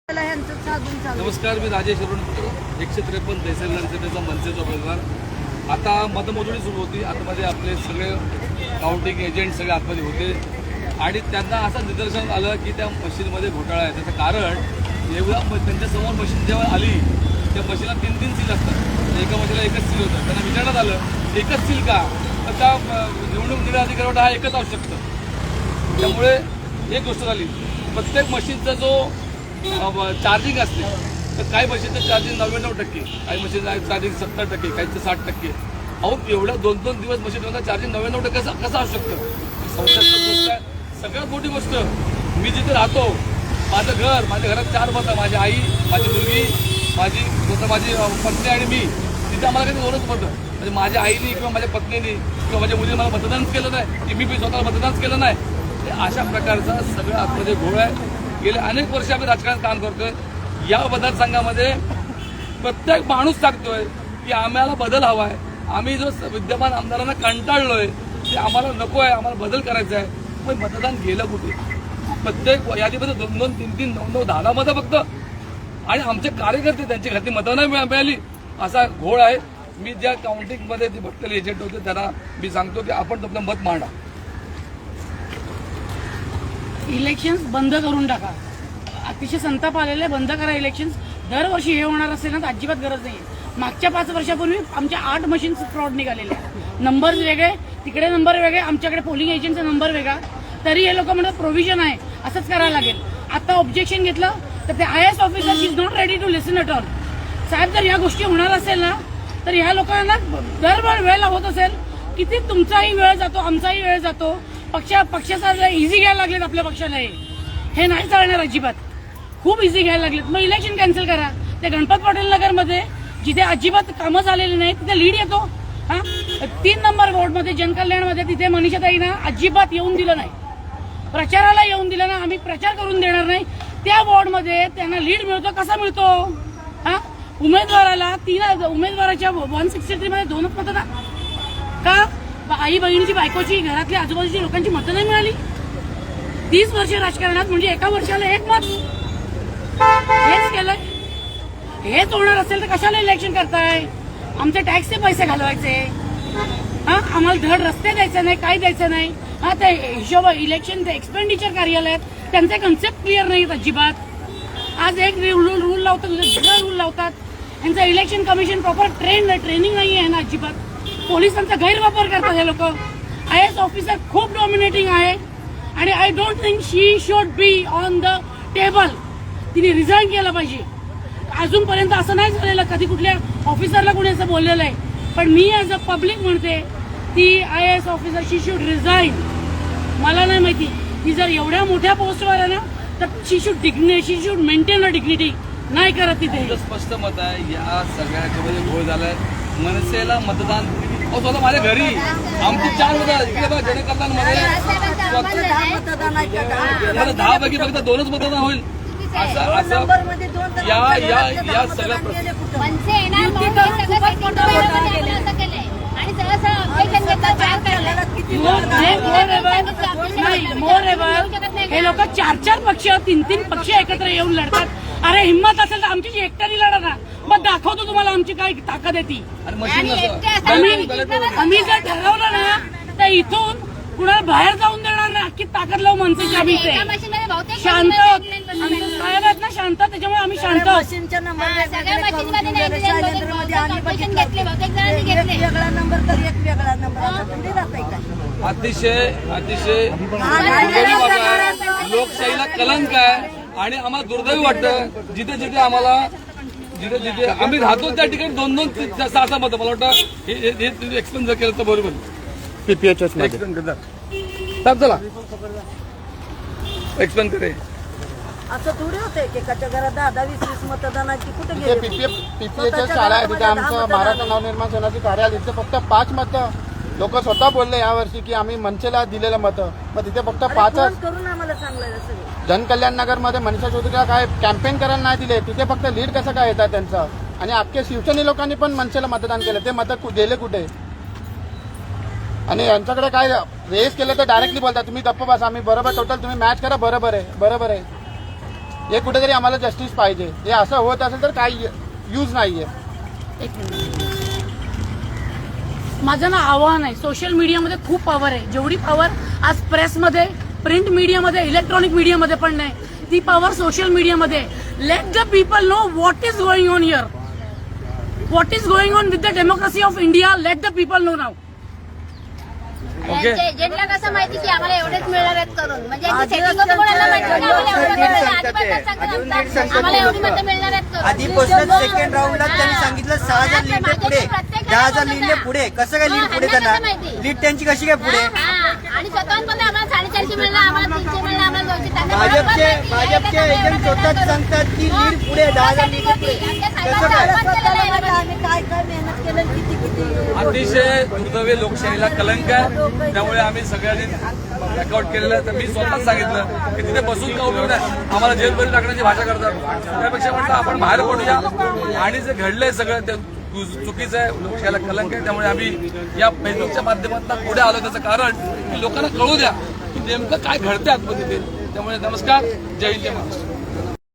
नमस्कार, मी राजेश अरुण 153 तहसील विधानसभेचा मनसेचा उमेदवार. आता मतमोजणी सुरू होती. आतमध्ये आपले सगळे काउंटिंग एजंट सगळे आतमध्ये होते आणि त्यांना असं निदर्शन आलं की त्या मशीनमध्ये घोटाळा आहे. त्याचं कारण एवढा त्यांच्यासमोर मशीन जेव्हा आली त्या मशीनला 3 सील असतात. एका मशीनला एकच सील होतं. त्यांना विचारण्यात आलं एकच सील का, तर त्या निवडणूक निर्णय अधिकाऱ्यावर हा एकच असू शकतं. त्यामुळे एक गोष्ट झाली, प्रत्येक मशीनचा जो चार्जिंग असते तर काही मशीनचं चार्जिंग 99%, काही मशीनचं चार्जिंग 70%, काहीचं 60%. अहो एवढ्या 2-2 दिवस मशीनवरचा चार्जिंग 99% कसं असू शकतं? संशयास्पद गोष्ट आहे. सगळ्यात मोठी गोष्ट, मी जिथे राहतो माझं घर, माझ्या घरात 4 मतं, माझी आई, माझी मुलगी, माझी पत्नी आणि मी. तिथे आम्हाला काही 2च मतं. म्हणजे माझ्या आईनी किंवा माझ्या पत्नीने किंवा माझ्या मुलीने मला मतदानच केलं नाही की मी स्वतःला मतदानच केलं नाही. अशा प्रकारचा सगळं आतमध्ये घोळ आहे. गेले अनेक वर्ष आम्ही राजकारणात काम करतोय. या मतदारसंघामध्ये प्रत्येक माणूस सांगतोय की आम्हाला बदल हवा आहे. आम्ही जो विद्यमान आमदारांना कंटाळलोय ते आम्हाला नको आहे, आम्हाला बदल करायचा आहे. पण मतदान गेलं कुठे? प्रत्येक यादीमध्ये 2-2, 3-3, 9-9, 10 मतं फक्त. आणि आमचे कार्यकर्ते त्यांची घातली मतं नाही मिळाली, असा घोळ आहे. मी ज्या काउंटिंगमध्ये ते भटकले एजंट होते त्यांना मी सांगतो की आपण आपलं मत मांडा. इलेक्शन्स बंद करून टाका. अतिशय संताप आलेले, बंद करा इलेक्शन्स. दरवर्षी हे होणार असेल ना तर अजिबात गरज नाही. मागच्या 5 वर्षापूर्वी आमच्या 8 मशीन्स फ्रॉड निघालेले. नंबर्स वेगळे, तिकडे नंबर वेगळे, आमच्याकडे पोलिंग एजंटचा नंबर वेगळा. तरी हे लोक म्हणतात प्रोव्हिजन आहे, असंच करायला लागेल. आता ऑब्जेक्शन घेतलं तर ते IAS officer is not ready to listen at all. साहेब, जर या गोष्टी होणार असेल ना तर ह्या लोकांना दरवेळ वेळ लागत असेल. किती तुमचाही वेळ जातो, आमचाही वेळ जातो. पक्षाचा इझी घ्यायला लागलेत आपल्या पक्षाला. हे नाही चालणार अजिबात. खूप इझी घ्यायला लागलेत. मग इलेक्शन कॅन्सल करा. त्या गणपत पटेल नगरमध्ये जिथे अजिबात कामं झालेली नाही तिथे लीड येतो. 3 नंबर वॉर्डमध्ये जनकल्याणमध्ये तिथे मनीषाताईंना अजिबात येऊन दिलं नाही, प्रचाराला येऊन दिलं ना. आम्ही प्रचार करून देणार नाही. त्या वॉर्डमध्ये त्यांना लीड मिळतो. कसा मिळतो? उमेदवाराला 3 उमेदवाराच्या 163 मध्ये 2च मतदान का? आई बहिणीची, बायकोची, घरातल्या आजूबाजूच्या लोकांची मतं नाही मिळाली. 30 वर्ष राजकारणात म्हणजे एका वर्षाला 1 मत. हेच केलंय. हेच होणार असेल तर कशाला इलेक्शन करताय? आमचे टॅक्सचे पैसे घालवायचे. आम्हाला धड रस्ते द्यायचे नाही, काही द्यायचं नाही. ते हिशोब इलेक्शन एक्सपेंडिचर कार्यालयात त्यांचे कन्सेप्ट क्लिअर नाहीत अजिबात. आज एक रूल लावतात, दुसरा रूल लावतात. यांचं इलेक्शन कमिशन प्रॉपर ट्रेनिंग नाही आहे ना अजिबात. पोलिसांचा गैरवापर करतात हे लोक. IAS ऑफिसर खूप डॉमिनेटिंग आहे आणि I don't think she should be on the table. तिने रिझाईन केलं पाहिजे. अजूनपर्यंत असं नाही झालेलं कधी कुठल्या ऑफिसरला कोणी असं बोललेलं आहे. पण मी ॲज अ पब्लिक म्हणते ती IAS officer she should resign. मला नाही माहिती ती जर एवढ्या मोठ्या पोस्टवर आहे ना तर शी शुड मेंटेन अ डिग्निटी. नाही करत तिथे. स्पष्ट मत आहे. या सगळ्याच्यामध्ये घोळ झालाय. मनसेला मतदान स्वतः माझ्या घरी आमची 4 मतं इकडे बघा जनकल्याणमध्ये 10 पैकी फक्त 2च मतदान होईल. असं या सगळ्या हे लोक 4-4 पक्ष, 3-3 पक्ष एकत्र येऊन लढतात. अरे हिंमत असेल तर आमची एकट्याने लढा ना. मग दाखवतो तुम्हाला आमची काय ताकद आहे ती. आम्ही जर ठरवलं ना तर इथून कुणाला बाहेर जाऊन देणार नाही. अख्खी ताकद लावू मनसेची. आम्ही शांत साहेब आहेत ना, शांत. त्याच्यामुळे आम्ही शांत. अतिशय लोकशाहीला कलंक आहे आणि आम्हाला दुर्दैवी वाटतं जिथे आम्ही राहतो त्या ठिकाणी 2-2, 6-6 मतं. मला वाटतं हे एक्सप्लेन जर केलं तर बरोबर. PPHS चला एक्सप्लेन करे. असं थोडी होते की एकाच्या घरात 10-20 मतदानाची कुठे गेले? PPHS शाळा आहे तिथे आमचं महाराष्ट्र नवनिर्माण सेनाचे कार्यालय. तिथे फक्त 5 मतं. लोक स्वतः बोलले यावर्षी की आम्ही मनसेला दिलेलं मतं. मग तिथे फक्त 5च करून आम्हाला सांगलं. जनकल्याण नगरमध्ये मनीषा चौधरीला काय कॅम्पेन करायला नाही दिले. तिथे फक्त लीड कसं काय येतात त्यांचं. आणि अख्ख्या शिवसेने लोकांनी पण मनसेला मतदान केलं. ते मतं गेले कुठे? आणि यांच्याकडे काय रेस केलं तर डायरेक्टली बोलतात तुम्ही गप्प बसा, आम्ही बरोबर टोटल तुम्ही मॅच करा, बरोबर आहे. हे कुठेतरी आम्हाला जस्टिस पाहिजे. हे असं होत असेल तर काही यूज नाहीये. एक मिनिट. माझं ना आव्हान आहे, सोशल मीडियामध्ये खूप पॉवर आहे. जेवढी पॉवर आज प्रेसमध्ये, प्रिंट मीडियामध्ये, इलेक्ट्रॉनिक मीडियामध्ये पण नाही, ती पॉवर सोशल मीडियामध्ये. Let the people know what is going on here, what is going on with the democracy of India. Let the people know now. Okay. एजंटला कसं माहिती की आम्हाला एवढेच मिळणार आहेत करून, म्हणजे सेटिंग होतं कोणाला माहिती की आम्हाला एवढं मिळणार आहे. आधीपासून सांगतात आम्हाला एवढी मतं मिळणार आहेत करून. आधीपासून सेकंड राऊंडला त्यांनी सांगितलं 6,000 लीड पुढे, 10,000 लीडने पुढे. कसं काय लीड पुढे त्यांना, लीड त्यांची कशी काय पुढे? आणि स्वतःहून पण आम्हाला 450 मिळणार, आम्हाला 300 मिळणार, आम्हाला 200. भाजपचे एजंट स्वतःच सांगतात की लीड पुढे, 10,000 लीड पुढे. कसं काय? आम्ही काय काय मेहनत केलं, किती किती अतिशय दुर्दैवी लोकशाहीला कलंक आहे. त्यामुळे आम्ही सगळ्यांनी बॅकआउट केलेलं आहे. तर मी स्वतःच सांगितलं की तिथे बसून का उपयोग नाही, आम्हाला जेलमध्ये टाकण्याची भाषा करतात. त्यापेक्षा म्हटलं आपण बाहेर पडूया. आणि जे घडलंय सगळं ते चुकीचं आहे, लोकशाहीला कलंक आहे. त्यामुळे आम्ही या फेसबुकच्या माध्यमातून पुढे आलो. त्याचं कारण की लोकांना कळू द्या की नेमकं काय घडतंय आतमध्ये ते. त्यामुळे नमस्कार, जय हिंद, जय महाराष्ट्र.